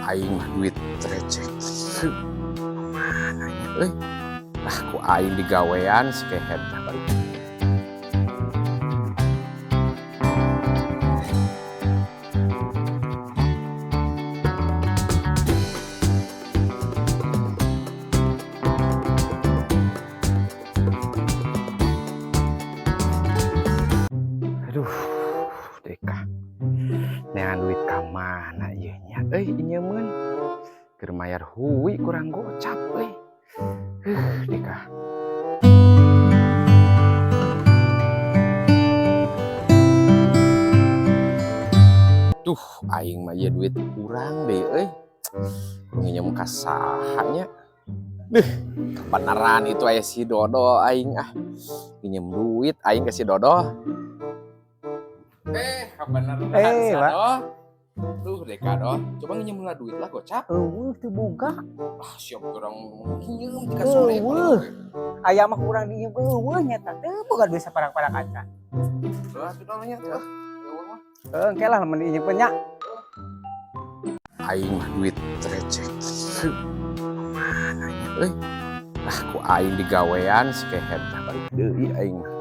Aing mah duit receh. Mana nya ku aing digawean si kehet tah balik. Aduh, Deka. Neangan duit ka mana ieu nya? Inyeun. Keur mayar huwi kurang gocap Deka. Duh, aing mah ieu duit kurang deh Kurang nginjem ka saha nya? Kebenaran itu aya si Dodo aing pinjem duit aing ke si Dodo. Kebenaran si Dodo. Duh, Deka doh. Coba nginjem lah duit lah gocap. Teu boga. Siap kurang nginjem tika sore. Aya mah kurang dieu nya tah teu boga duit saparak-parak acan. Atuh nya teh. Engke lah lamun diinjeukeun nya. Aing mah duit receh. Mana nya ku aing digawean si kehet tah balik deui aing mah.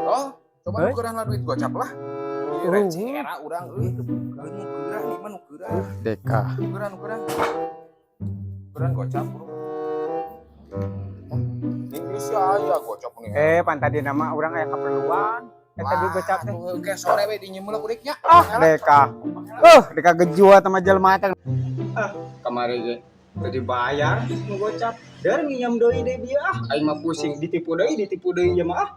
Oh, coba kurang lah duit gocap lah. Receh era urang kurang di mana kurang. Deka. Kurang gocap bro. Indonesia aja gocap nih. Pantadi nama urang aya kaperluan. Eta duit gocap teh. Engke sore we dinyeum lah kudik nya. Deka. Deka gejua teh jelema teh. Kamari ge teu dibayar nu gocap. Deur nginjem deui deui dia aing mah pusing ditipu deui ieu mah